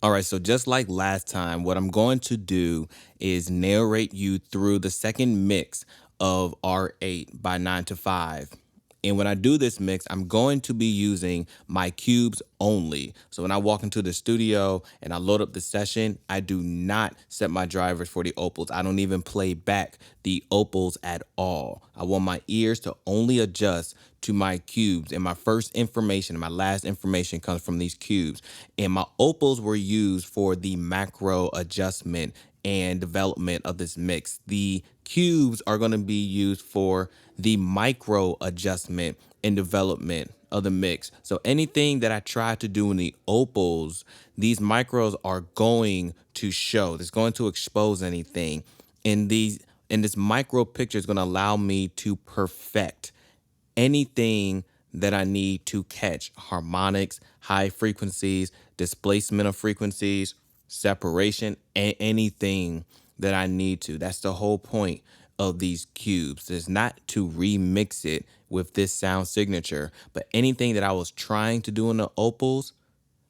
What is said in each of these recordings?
All right, so just like last time, what I'm going to do is narrate you through the second mix of R8 by 9ToFYVE. And when I do this mix, I'm going to be using my cubes only. So when I walk into the studio and I load up the session, I do not set my drivers for the opals. I don't even play back the opals at all. I want my ears to only adjust to my cubes, and my first information and my last information comes from these cubes. And my opals were used for the macro adjustment and development of this mix. The cubes are going to be used for the micro adjustment and development of the mix. So anything that I try to do in the opals, these micros are going to show. It's going to expose anything. And this micro picture is going to allow me to perfect anything that I need to catch: harmonics, high frequencies, displacement of frequencies, separation, and anything that I need to. That's the whole point of these cubes. It's not to remix it with this sound signature, but anything that I was trying to do in the opals,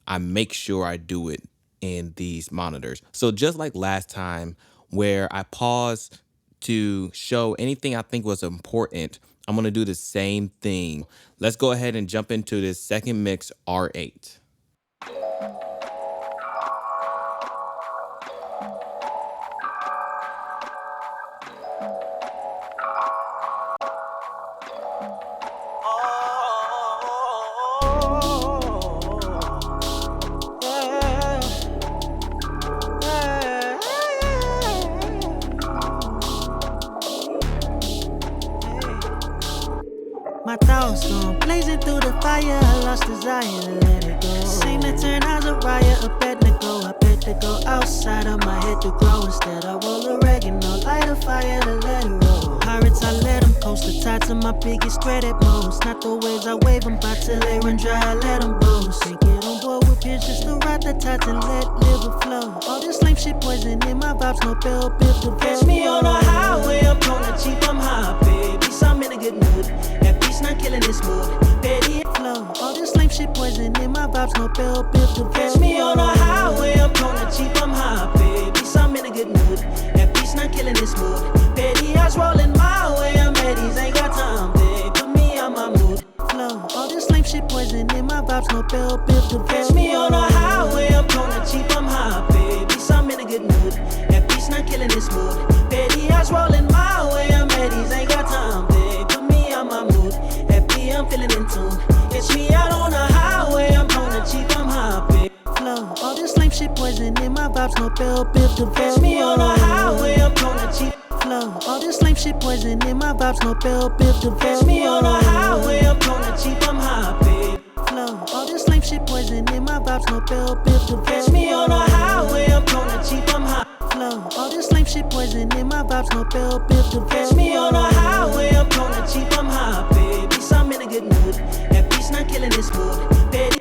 I make sure I do it in these monitors. So just like last time where I paused to show anything I think was important, I'm gonna do the same thing. Let's go ahead and jump into this second mix, R8. My thoughts gone blazing through the fire. I lost desire to let it go. Seem to turn Azariah up at the go. I bet to go outside of my head to grow. Instead I roll oregano, light a fire to let it roll. Pirates, I let them coast. The tides of my biggest threat at most. Not the waves I wave them by till they run dry. I let them boast. Ain't get on board with peers just to ride the tides and let live flow. All this lame shit poison in my vibes, no bell, biff the catch me on the highway, I'm gonna cheap, I'm high, baby. So I'm in a good mood. Not killing this mood, petty flow. All this lame shit poison in my vibes, no bell, biff the catch me on the highway, I'm gonna cheap, I'm high, baby. So I'm in a good mood. That beat's not killing this mood. Petty eyes rolling my way, I'm Eddie's, ain't got time, babe. Put me on my mood. Flow. All this lame shit poison in my vibes, no bell, biff the catch me on the highway, I'm gonna cheap, I'm high, baby. So I'm in a good mood. That beat's not killing this mood. Petty eyes rolling my way, I'm Eddie's, ain't got time, babe. Put me on my mood. I'm feeling in tune. Catch me out on the highway, I'm gonna cheap, I'm high, babe. Flow. All this lame shit poison in my vibes, no bell, biff the catch me on the highway, I'm gonna cheap. Flow. All this lame shit poison in my vibes, no bell, biff the catch me on the highway, I'm gonna cheap, I'm high, babe. Flow. All this lame shit poison in my vibes, no bell, biff the catch me on the highway, I'm gonna cheap, I'm high. Flow. All this lame shit poison in my vibes, no bell, biff the catch me on the highway, I'm gonna cheap, I'm high, baby. So I'm in a good mood. That beat's not killing this mood. Petty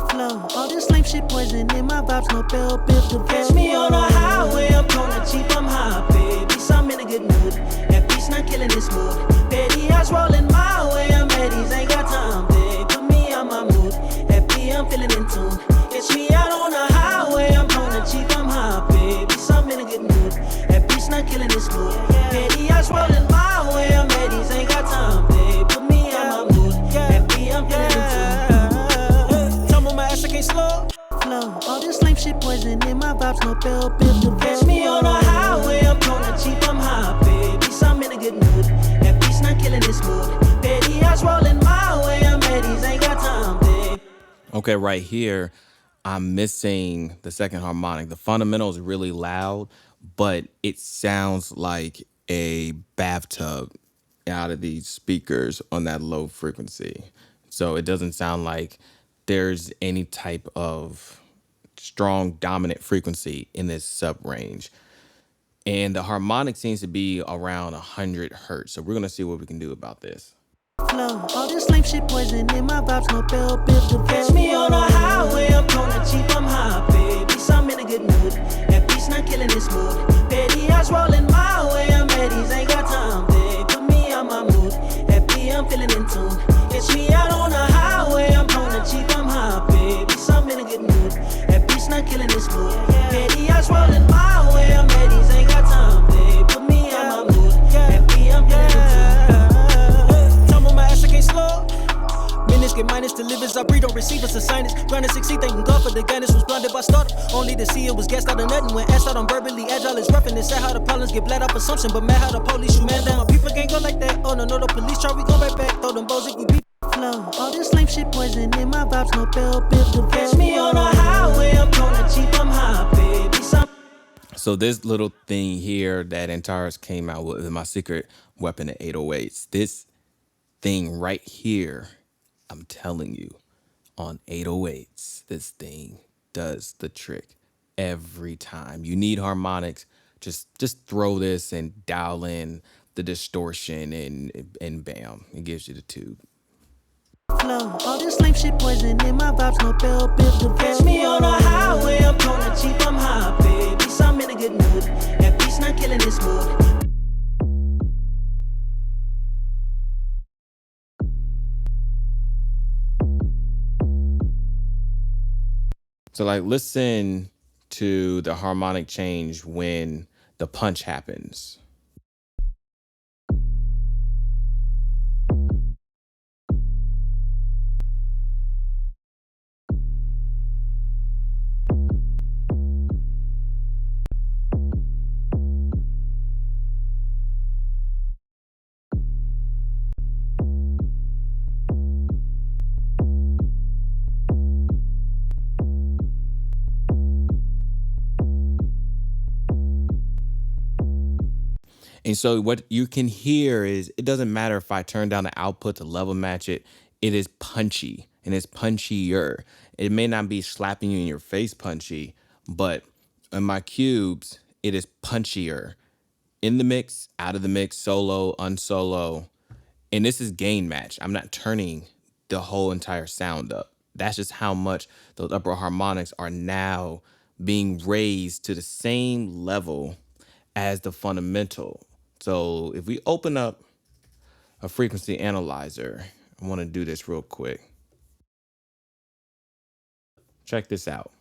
flow. All this lame shit poison in my vibes, no bell, biff the catch me on the highway, I'm gonna cheap, I'm high, baby. So I'm in a good mood. That beat's not killing this mood. Petty eyes rolling my way, I'm Eddie's, ain't got time, babe. Put me on my mood. That beat, I'm feeling in tune. Catch me out on the highway, I'm gonna cheap, I'm high, baby. So I'm in a good mood. That beat's not killing this mood. Petty eyes rolling my way, I'm Eddie's, ain't got time, babe. Put me on my mood. That beat, I'm feeling in tune. Tell me my ass, I can't slow. Flow. All this lame shit poison in my vibes, no bell, biff the catch me on the highway, I'm gonna cheap, I'm high, baby. So I'm in a good mood. That beat's not killing this mood. Petty eyes rolling my way, I'm Eddie's, ain't got time, babe. Okay, right here, I'm missing the second harmonic. The fundamental is really loud, but it sounds like a bathtub out of these speakers on that low frequency. So it doesn't sound like there's any type of strong dominant frequency in this sub range. And the harmonic seems to be around 100 hertz. So we're gonna see what we can do about this. Flow. All this lame shit poison in my vibes, no bell, biff the catch me on the highway, I'm gonna cheap, I'm high, baby. So I'm in a good mood. That beat's not killing this mood. Petty eyes rolling my way, I'm Eddie's, ain't got time, babe. Put me on my mood. That beat, I'm feeling in tune. Catch me out on the highway, I'm gonna cheap, I'm high, baby. So I'm in a good mood. this mood. Petty eyes rolling my way, I'm ladies ain't got time, babe. Put me on my mood. Happy, I'm feeling it too. Time on my ass, I can't slow. Minutes get minus, delivers, I breathe on receivers, a sinus. Grinding 60, thanking God for the guidance, was blinded by startup. Only to see it was gassed out of nothing. When asked out, I'm verbally agile, it's rough, and it's sad how the problems get bled off assumption. But mad how the police shoot man down. My people can't go like that. Oh no, no, the police try, we go right back. Throw them bows if we beat flow. All this lame shit poison in my vibes, no bell, build the catch me on the highway, I'm gonna cheap, I'm high, baby. So this little thing here that Antares came out with my secret weapon at 808s. This thing right here, I'm telling you, on 808s, this thing does the trick every time. You need harmonics, just throw this and dial in the distortion and bam, it gives you the tube. Flow. All this lame shit poison in my vibes, no bell, build the catch me on the highway, I'm gonna cheap, I'm high, baby. I'm in a good mood, that beat's not killing this mood. So like listen to the harmonic change when the punch happens. And so what you can hear is, it doesn't matter if I turn down the output to level match it, it is punchy and it's punchier. It may not be slapping you in your face punchy, but in my cubes, it is punchier. In the mix, out of the mix, solo, unsolo. And this is gain match. I'm not turning the whole entire sound up. That's just how much those upper harmonics are now being raised to the same level as the fundamental. So if we open up a frequency analyzer, I want to do this real quick. Check this out.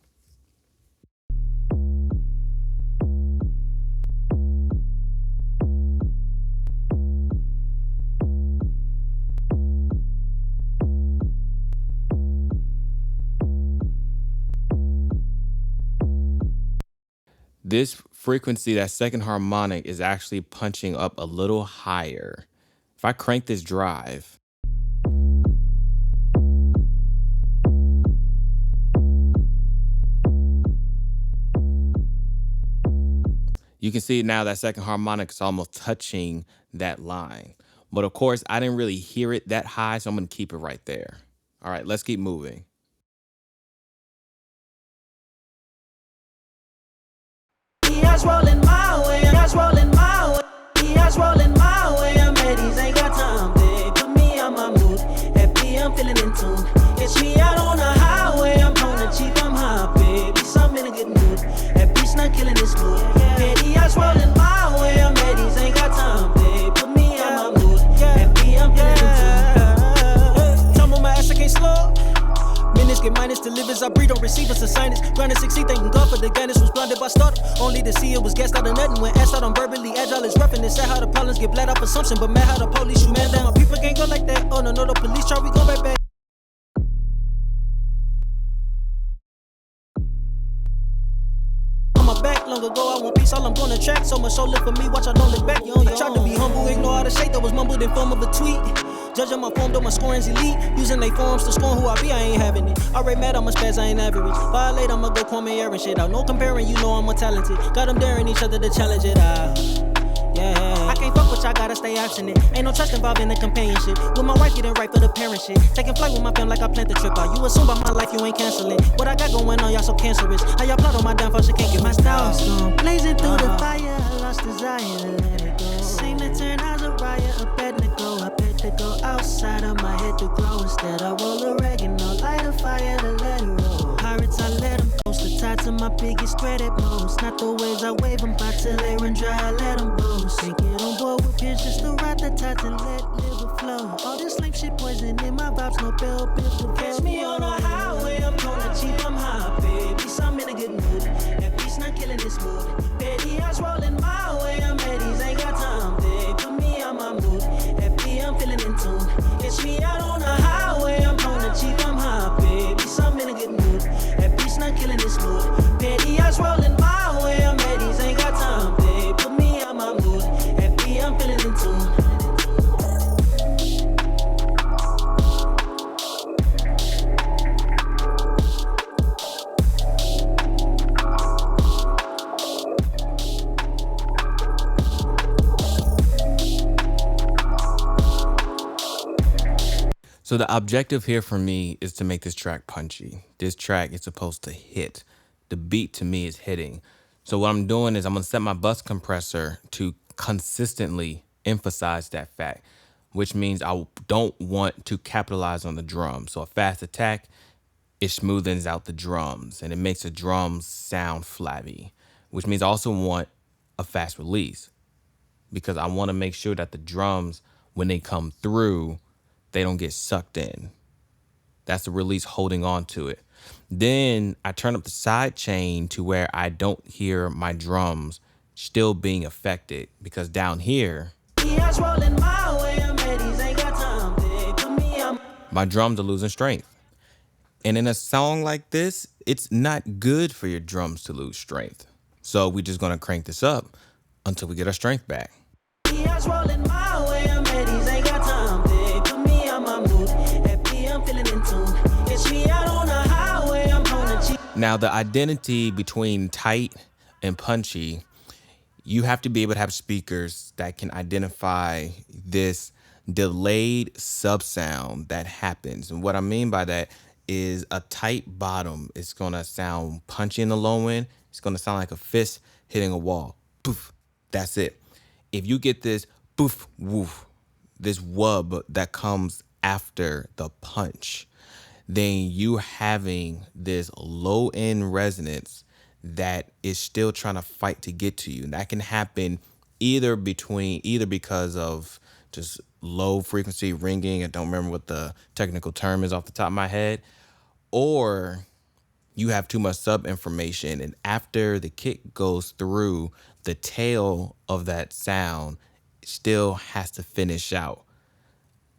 This frequency, that second harmonic, is actually punching up a little higher. If I crank this drive, you can see now that second harmonic is almost touching that line. But of course, I didn't really hear it that high, so I'm going to keep it right there. All right, let's keep moving. Eyes rolling my way, eyes rolling my way, eyes rolling my way. I'm ladies ain't got time, babe. Put me on my mood, happy, I'm feeling in tune. Catch me out on the highway, I'm gonna cheap, I'm high, baby. I'm in a good mood, that beat's not killing this mood. Petty eyes rolling my way, I'm ladies ain't got time, babe. Put me on my mood, happy, I'm feeling in tune. Time on my ass, I can't slow. Minutes get minus, delivers, I breathe on receivers, a sinus. Grinding 60, thanking God for the guidance, was blinded by startup. Only to see it was gassed out of nothing. When asked out, I'm verbally agile, it's rough, and it's sad how the problems get bled off assumption. But mad how the police shoot man down. My people can't go like that. Oh no, no, the police try, we go right back. On my back, long ago, I want peace, all I'm gonna track. So much so live for me, watch I don't look back. I tried to be humble, ignore all the shade that was mumbled in form of a tweet. Judging my form, though my scoring's elite. Using they forms to scorn who I be, I ain't having it. Already mad, I'm a spaz, I ain't average. Violate, I'ma go Kwame Aaron shit out. No comparing, you know I'm more talented. Got them daring each other to challenge it out. Yeah, I can't fuck with y'all, gotta stay abstinent. Ain't no trust involved in the companionship. With my wife, getting right for the parent shit. Taking flight with my fam like I planned the trip out. You assume by my life, you ain't canceling. What I got going on, y'all so cancerous. How y'all plot on my downfall, she can't get my style storm. Blazing through the fire, I lost desire to let it go. Seem to turn out a riot, a bed to go. I bet to go outside of my head to grow. Instead, I roll oregano, light a fire to let it roll. Pirates, I let them post the tie to my biggest threat at most. Not the waves I wave them by till they run dry, I let them blow. Sink it on board with pitch just to ride the tides and let live flow. All this lame shit poison in my vibes, no bell, build the catch me on the highway, I'm gonna cheap, I'm high, baby. I'm in a good mood. this mood. Petty ass rolling my way, I'm Eddie's, ain't got time, babe. Put me on my mood. Happy, I'm feeling in tune. Catch me out on the highway, I'm on the cheap, I'm high, baby. I'm in a good mood. Happy's not killing this mood. Petty ass rolling my way, I'm Eddie's, ain't got time, babe. Put me on my mood. Happy, I'm feeling in tune. So the objective here for me is to make this track punchy. This track is supposed to hit. The beat to me is hitting. So what I'm doing is I'm gonna set my bus compressor to consistently emphasize that fact, which means I don't want to capitalize on the drums. So a fast attack, it smoothens out the drums and it makes the drums sound flabby, which means I also want a fast release because I want to make sure that the drums, when they come through, they don't get sucked in. That's the release holding on to it. Then I turn up the side chain to where I don't hear my drums still being affected because down here, my drums are losing strength. And in a song like this, it's not good for your drums to lose strength. So we're just gonna crank this up until we get our strength back. Now, the identity between tight and punchy, you have to be able to have speakers that can identify this delayed sub sound that happens. And what I mean by that is a tight bottom is going to sound punchy in the low end. It's going to sound like a fist hitting a wall. Poof. That's it. If you get this poof, woof, this wub that comes after the punch, then you having this low end resonance that is still trying to fight to get to you. And that can happen either because of just low frequency ringing. I don't remember what the technical term is off the top of my head, or you have too much sub information. And after the kick goes through, the tail of that sound still has to finish out.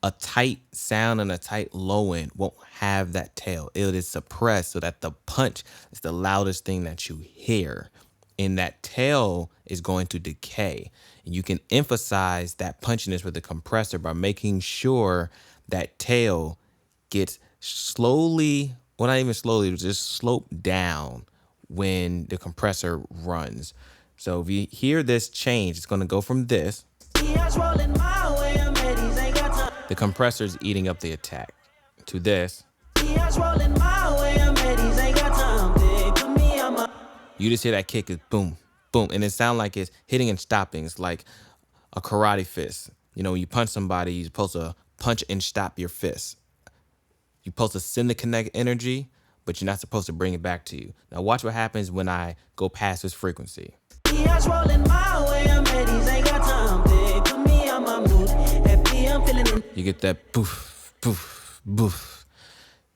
A tight sound and a tight low end won't have that tail. It is suppressed so that the punch is the loudest thing that you hear. And that tail is going to decay. And you can emphasize that punchiness with the compressor by making sure that tail gets slowly, well, not even slowly, just sloped down when the compressor runs. So if you hear this change, it's going to go from this. The compressor is eating up the attack to this. You just hear that kick is boom, boom, and it sounds like it's hitting and stopping. It's like a karate fist. You know, when you punch somebody, you're supposed to punch and stop your fist. You're supposed to send the kinetic energy, but you're not supposed to bring it back to you. Now watch what happens when I go past this frequency. You get that poof, poof, poof.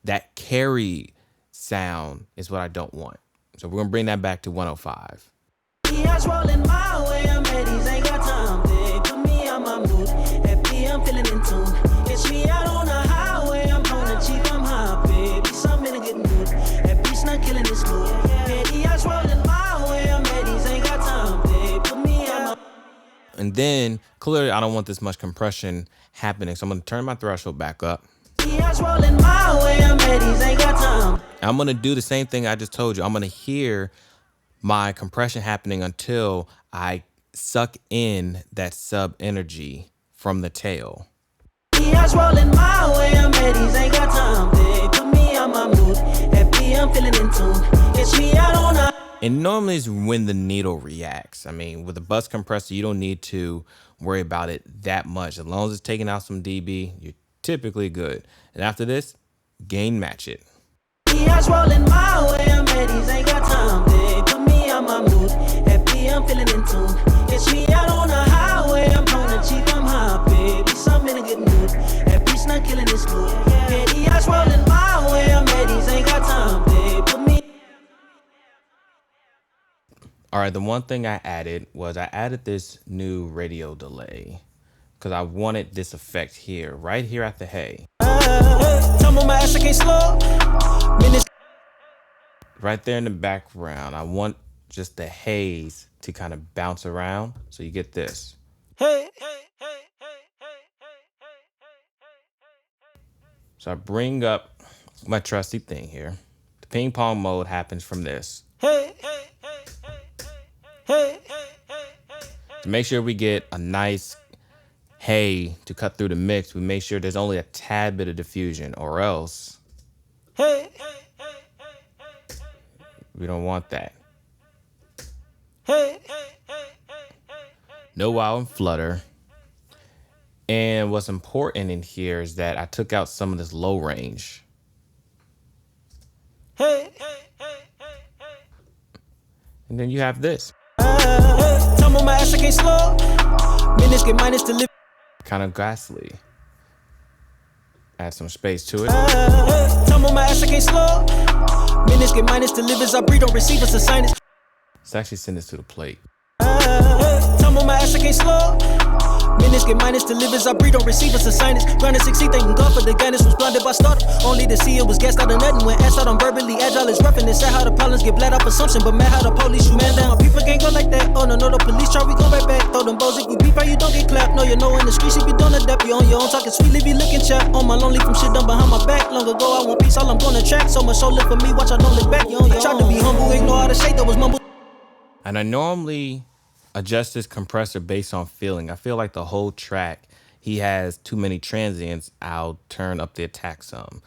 That carry sound is what I don't want. So we're gonna bring that back to 105. And then clearly I don't want this much compression happening, so I'm gonna turn my threshold back up. I'm gonna do the same thing I just told you. I'm gonna hear my compression happening until I suck in that sub energy from the tail. And normally is when the needle reacts. I mean, with a bus compressor, you don't need to worry about it that much. As long as it's taking out some dB, you're typically good. And after this, gain match it. All right, the one thing I added was I added this new radio delay because I wanted this effect here, right here at the hey. Right there in the background, I want just the haze to kind of bounce around, so you get this. So I bring up my trusty thing here. The ping pong mode happens from this. To make sure we get a nice hey to cut through the mix, we make sure there's only a tad bit of diffusion, or else we don't want that. No wow and flutter. And what's important in here is that I took out some of this low range. And then you have this. Kind of ghastly. Add some space to it. Let's actually send this to the plate. Minutes get minus to live as I breathe, don't receive us a sinus. Ground to succeed, thanking God for the guidance. Was blinded by startup, only to see it was gassed out of nothing. When asked out, I'm verbally agile, it's rough and it's sad how the problems get bled off assumption. But man, how the police shoot man down. People can't go like that. Oh no, the police try, we go right back. Throw them bows if you beef, you don't get clapped. No, you know in the streets if you don't adapt, you on your own talking sweet, leave you looking chap. On my lonely from shit done behind my back. Long ago, I want peace, all I'm gonna track. So much so live for me, watch I don't look back. You on your own. Tried to be humble, ignore all the shade that was mumbled. And I normally adjust this compressor based on feeling. I feel like the whole track, he has too many transients, I'll turn up the attack some.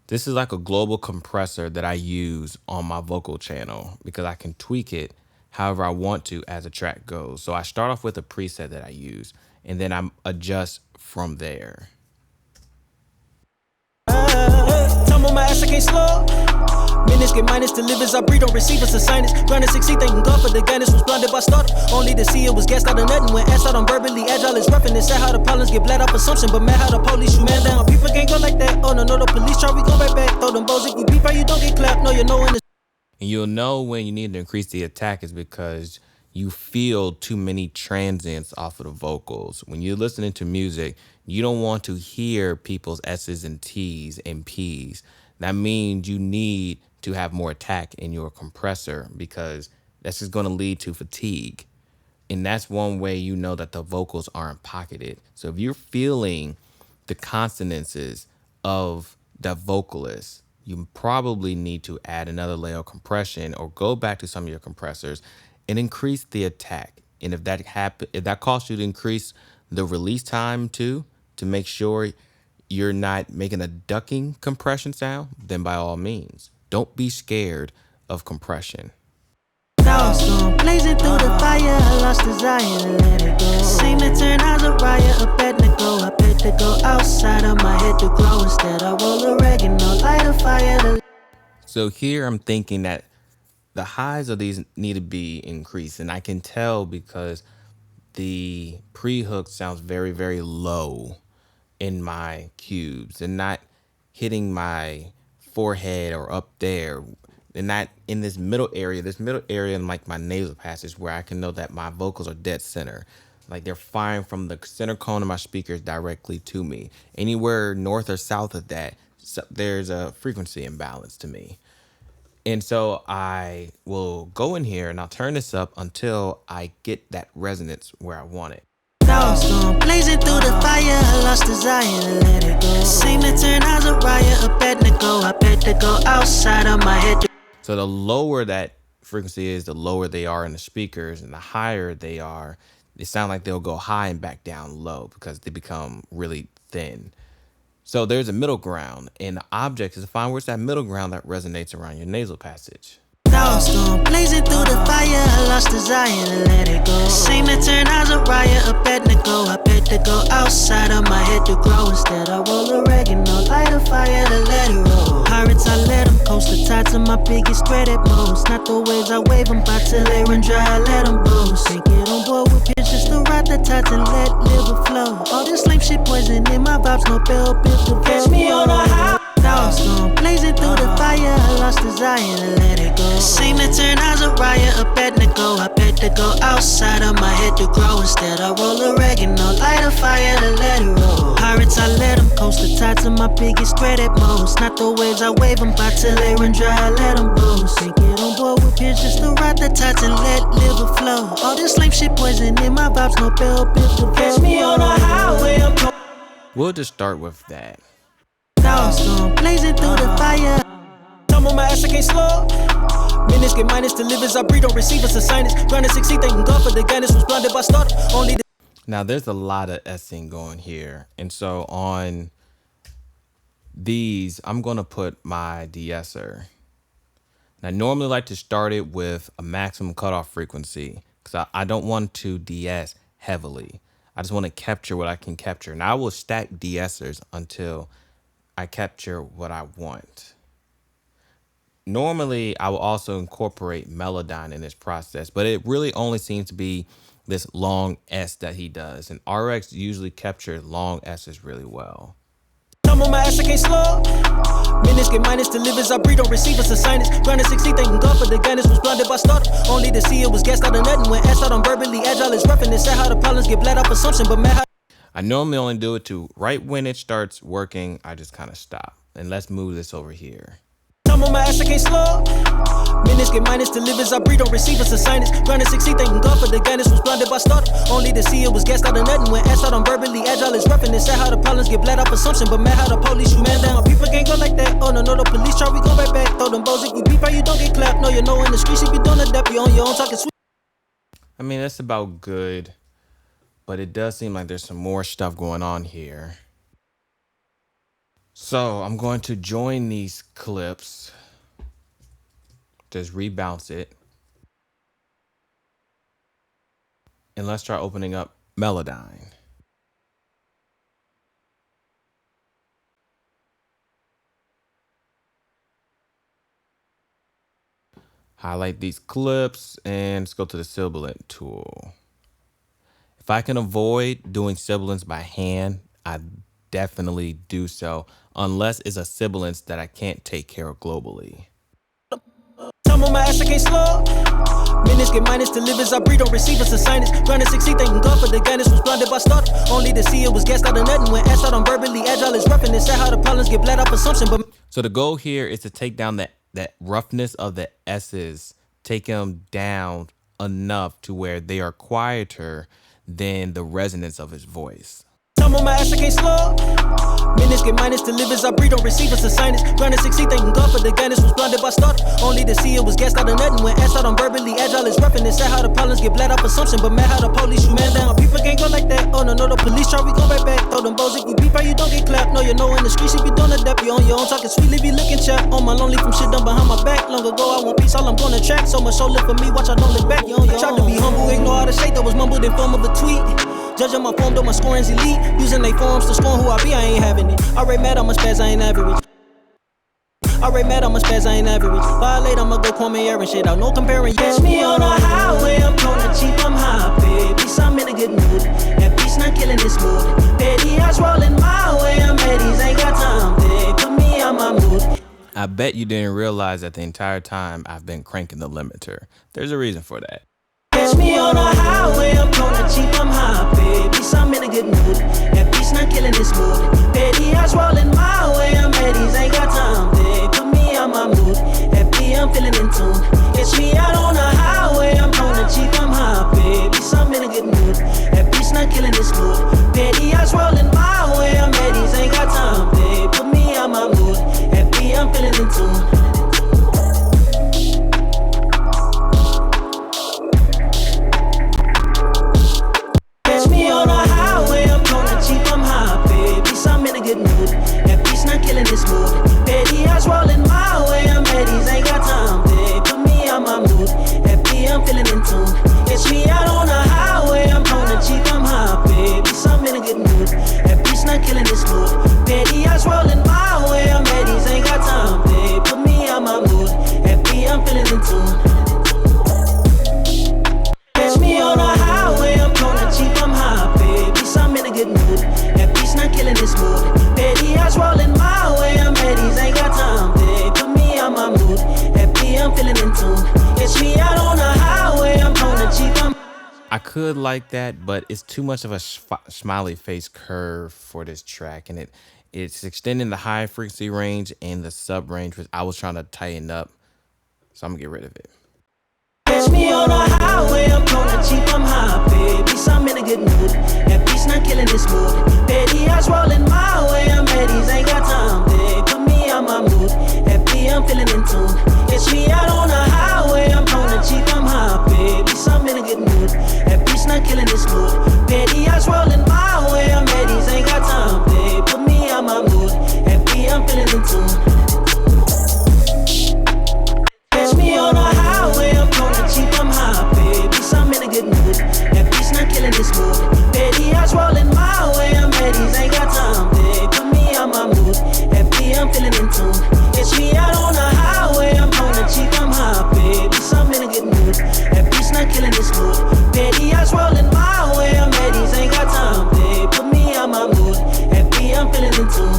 This is like a global compressor that I use on my vocal channel because I can tweak it however I want to as the track goes. So I start off with a preset that I use, and then I adjust from there. Minutes get minus to live as I breathe, don't receive us a sinus. Ground to succeed, thanking God for the guidance. Was blinded by startup, only to see it was gassed out of nothing. When asked out, I'm verbally agile, it's rough and it's sad how the problems get bled off assumption. But man, how the police shoot man down. People can't go like that. Oh no, the police try, we go right back. Throw them bows if you beef, you don't get clapped. No, you know in the. And you'll know when you need to increase the attack is because you feel too many transients off of the vocals. When you're listening to music, you don't want to hear people's S's and T's and P's. That means you need to have more attack in your compressor because that's just going to lead to fatigue. And that's one way you know that the vocals aren't pocketed. So if you're feeling the consonances of the vocalist, you probably need to add another layer of compression or go back to some of your compressors and increase the attack. And if that costs you to increase the release time too, to make sure you're not making a ducking compression sound, then by all means, don't be scared of compression. Storm blazing through the fire, I lost desire to let it go. Seem to turn out a riot, a bed to go. I bet to go outside of my head to grow. Instead, I roll oregano, light a fire to. So here I'm thinking that the highs of these need to be increased, and I can tell because the pre-hook sounds very, very low in my cubes and not hitting my forehead or up there, and not in this middle area in like my nasal passage where I can know that my vocals are dead center, like they're firing from the center cone of my speakers directly to me. Anywhere north or south of that, there's a frequency imbalance to me. And so I will go in here and I'll turn this up until I get that resonance where I want it. Storm blazing through the fire, I lost desire to let it go. Seem to turn out a riot, a bed to go. I bet to go outside of my head. So the lower that frequency is, the lower they are in the speakers, and the higher they are, they sound like they'll go high and back down low because they become really thin. So there's a middle ground, and the object is to find where's that middle ground that resonates around your nasal passage. Storm blazing through the fire, I lost desire to let it go. Seem to turn out a riot, a bed to go. I bet to go outside of my head to grow. Instead, I roll oregano, light a fire to let it roll. Pirates, I let them coast. The tides of my biggest threat at most. Not the waves, I wave them by till they run dry, I let them boast. Can't get on board with bitches to ride the tides and let live flow. All this lame shit poison in my vibes, no bell, bit to catch me on a high. Storm blazing through the fire, I lost desire to let it go. Seem to turn out a Azariah, Abednego. I bet to go outside of my head to grow. Instead, I roll oregano, light a fire to let it roll. Pirates, I let them coast. The tides are my biggest threat at most. Not the waves, I wave them by till they run dry. I let them boast. Can't get on board with peers just to ride the tides and let liver flow. All this lame shit poison in my vibes, no bell, bit to catch me on a highway. We'll just start with that. Storm blazing through the fire. I'm on my ass, I can't slow. Minutes get minus to live as I breathe, don't receive us a sinus. Trying to succeed, thanking God for the guidance was blinded by start. Only the Now there's a lot of essing going here. And so on these, I'm gonna put my de-esser. And I normally like to start it with a maximum cutoff frequency because I don't want to de-ess heavily. I just want to capture what I can capture. And I will stack de-essers until I capture what I want. Normally, I will also incorporate Melodyne in this process, but it really only seems to be this long S that he does. And RX usually captures long S's really well. I'm on my ass, I can't slow. Minutes get minus to live as I breathe, don't receive us a sinus. Trying to succeed, thanking God for the guidance was blinded by start. Only to see it was gassed out of nothing. When asked out, I'm verbally agile, it's rough and it's sad how the problems get bled off assumption, but man, how I normally only do it to right when it starts working, I just kind of stop. And let's move this over here. I'm on my ass, I can't slow. Minutes get minus to live as I breathe, don't receive us a sinus. Trying to succeed, thanking God for the guidance was blinded by start. Only to see it was gassed out of nothing. When asked out, I'm verbally agile, it's rough and it's sad how the problems get bled off assumption, but man, how the police shoot man down. My people can't go like that. Oh no, the police try, we go right back. Throw them bows if we beef, you don't get clapped. No, you know in the streets if you don't adapt, you on your own talking sweet. I mean, that's about good, but it does seem like there's some more stuff going on here. So I'm going to join these clips. Just rebounce it. And let's try opening up Melodyne. Highlight these clips and let's go to the sibilant tool. If I can avoid doing sibilants by hand, I definitely do so, unless it's a sibilance that I can't take care of globally. I'm on my ass, I can't slow. Minutes get minus to live as I breathe, don't receive us a sinus. Trying to succeed, thanking God for the guidance was blinded by start. Only to see it was gassed out of nothing. When asked out, I'm verbally agile, it's rough and it's sad how the problems get bled off assumption, but So the goal here is to take down that roughness of the S's, take them down enough to where they are quieter than the resonance of his voice. I'm on my ass, I can't slow. Minutes get minus to live as I breathe, don't receive us a sinus. Trying to succeed, thanking God for the guidance was blinded by start. Only to see it was gassed out of nothing. When asked out, I'm verbally agile, it's rough and it's sad how the problems get bled off assumption, but man, how the police shoot man down. My people can't go like that. Oh no, the police try, we go right back. Throw them bows if we beef, you don't get clapped. No, you know in the streets if you don't adapt, you on your own talking sweet, leave you looking chap. On my lonely from shit done behind my back. Long ago, I want peace, all I'm gonna track. So much so live for me, watch I don't look back. You on your Tried to be humble, ignore all the shade that was mumbled in form of a tweet. Judging my form, though my scoring's elite. Using they forms to scorn who I be, I ain't having it. Already mad, I'm a spaz, I ain't average. Already mad, I'm a spaz, I ain't average. Violate, I'ma go Kwame Air and shit out, no comparing. Catch me on a highway, I'm gonna cheap, I'm high, baby. I'm in a good mood. That beat's not killing this mood. Petty eyes rolling my way, I'm Eddie's, ain't got time, babe. Put me on my mood. I bet you didn't realize that the entire time I've been cranking the limiter. There's a reason for that. Catch me on a highway, I'm gonna cheap, I'm high, baby. I'm in a good mood. That beat's not killing this mood. Petty eyes rolling my way, I'm Eddie's, ain't got time, babe. Put me on my mood. Happy, I'm feeling in tune. Catch me out on a highway, I'm gonna cheap, I'm high, baby. I'm in a good mood. That beat's not killing this mood. Petty eyes rolling my way, I'm Eddie's, ain't got time, babe. Put me on my mood. Happy, I'm feeling in tune. I'm in a good mood. That beat's not killing this mood. Petty eyes rolling my way, I'm Eddie's, ain't got time, babe. Put me on my mood. Happy, I'm feeling in tune. Catch me out on a highway, I'm gonna cheap, I'm high, baby. I'm in a good mood. That beat's not killing this mood. Petty eyes rolling my way, I'm Eddie's, ain't got time, babe. Put me on my mood. Happy, I'm feeling in tune. Catch me on a highway, I'm gonna cheap, I'm high, baby. I'm in a good mood. That beat's not killing this mood. Petty eyes rolling my way, I'm Eddie's, ain't got time, babe. Put me on my mood. Happy, I'm feeling in tune. Catch me out on the highway, I'm gonna cheap, I could like that, but it's too much of a smiley face curve for this track, and it's extending the high frequency range and the sub range, which I was trying to tighten up, so I'm gonna get rid of it. Catch me on the highway, I'm gonna cheap, I'm high, baby, so I'm in a good mood. That beat's not killing this mood. Petty eyes rolling my way, I'm Eddie's, ain't got time, babe. Put me on my mood. Happy, I'm feeling in tune. Catch me out on the highway, I'm gonna cheap, I'm high, baby, so I'm in a good mood. That beat's not killing this mood. Petty eyes rolling my way, I'm Eddie's, ain't got time, babe. Put me on my mood. Happy, I'm feeling in tune. Catch me on the highway, I'm gonna cheap, I'm high, baby, so I'm in a good mood. That beat's not killing this mood. Petty eyes rolling my way, I'm Eddie's, ain't got time, babe. Put me on my mood. Happy, I'm feeling in tune. Catch me out on the highway, I'm gonna cheap, I'm high, baby, so I'm in a good mood. That beat's not killing this mood. Petty eyes rolling my way, I'm Eddie's, ain't got time, babe. Put me on my mood. Happy, I'm feeling in tune.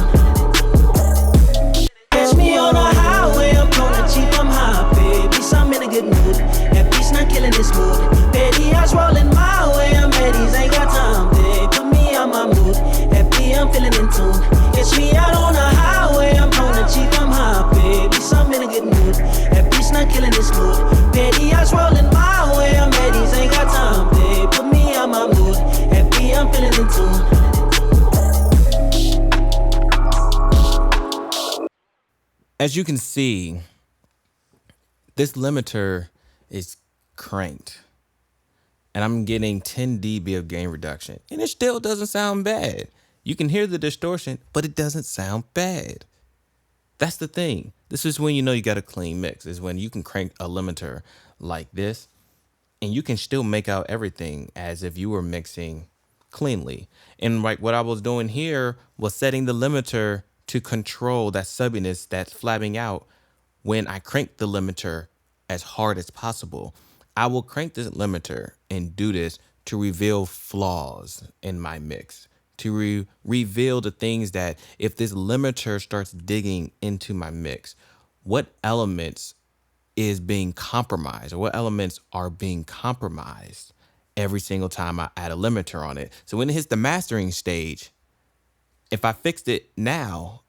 Catch me on the highway, I'm gonna cheap, I'm high, baby, so I'm in a good mood. That beat's not killing this mood. Petty eyes rolling my way, I'm Eddie's, ain't got time, babe. Put me on my mood. Happy, I'm feeling in tune. Catch me out on the highway, I'm gonna cheap, I'm high, baby, so I'm in a good mood. That beat's not killing this mood. Petty eyes rolling my way, I'm Eddie's, ain't got time, babe. Put me on my mood. Happy, I'm feeling in tune. As you can see, this limiter is cranked, and I'm getting 10 dB of gain reduction, and it still doesn't sound bad. You can hear the distortion, but it doesn't sound bad. That's the thing. This is when you know you got a clean mix, is when you can crank a limiter like this, and you can still make out everything as if you were mixing cleanly. And like what I was doing here was setting the limiter to control that subbiness that's flapping out. When I crank the limiter as hard as possible, I will crank this limiter and do this to reveal flaws in my mix, to reveal the things that if this limiter starts digging into my mix, what elements is being compromised, or what elements are being compromised every single time I add a limiter on it. So when it hits the mastering stage, if I fixed it now,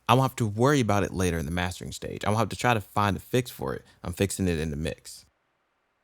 I won't have to worry about it later in the mastering stage. I won't have to try to find a fix for it. I'm fixing it in the mix.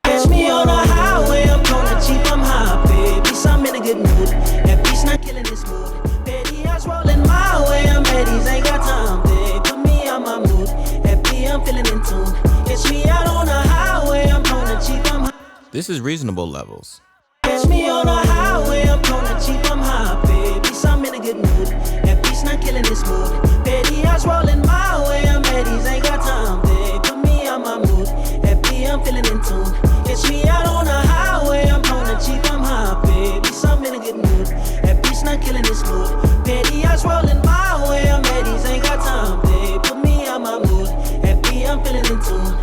Catch me on the highway, I'm gonna cheap, I'm high, baby, so I'm in a good mood. That beat's not killing this mood. Petty eyes rolling my way, I'm Eddie's, ain't got time, babe. Put me on my mood. Happy, I'm feeling in tune. Catch me out on the highway, I'm gonna cheap, I'm high. This is reasonable levels. Catch me on the highway, I'm gonna cheap, I'm high, baby, so I'm in a good mood. That beat's not killing this mood. Petty eyes rolling my way, I'm Eddie's, ain't got time, babe. Put me on my mood. Happy, I'm feeling in tune. Catch me out on the highway, I'm gonna cheap, I'm high, baby, so I'm in a good mood. That beat's not killing this mood. Petty eyes rolling my way, I'm Eddie's, ain't got time, babe. Put me on my mood. Happy, I'm feeling in tune.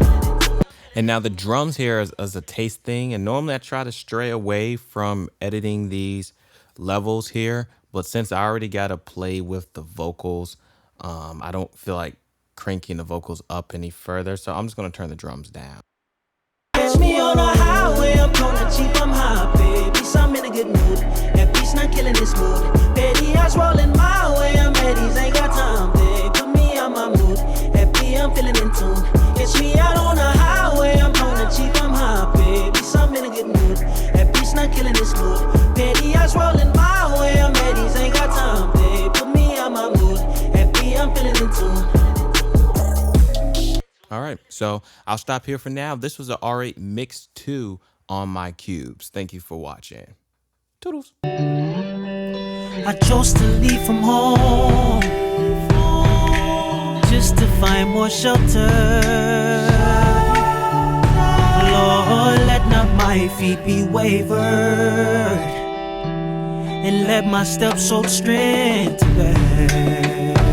And now the drums here is a taste thing. And normally I try to stray away from editing these levels here. But since I already got to play with the vocals, I don't feel like cranking the vocals up any further. So I'm just going to turn the drums down. Catch me on the highway, I'm gonna cheap, I'm high, baby, so I'm in a good mood. That beat's not killing this mood. Petty eyes rolling my way, I'm Eddie's, ain't got time, babe. Put me on my mood. Happy, I'm feeling in tune. Catch me out on the highway, I'm gonna cheap, I'm high, baby, so I'm in a good mood. That beat's not killing this mood. Petty eyes rolling my way, I'm Eddie's, ain't got time, babe. Put me on my mood. Happy, I'm feeling in tune. All right, so I'll stop here for now. This was a R8 Mix 2 on my cubes. Thank you for watching. Toodles. I chose to leave from home just to find more shelter. Lord, let not my feet be wavered, and let my steps hold strength to bear.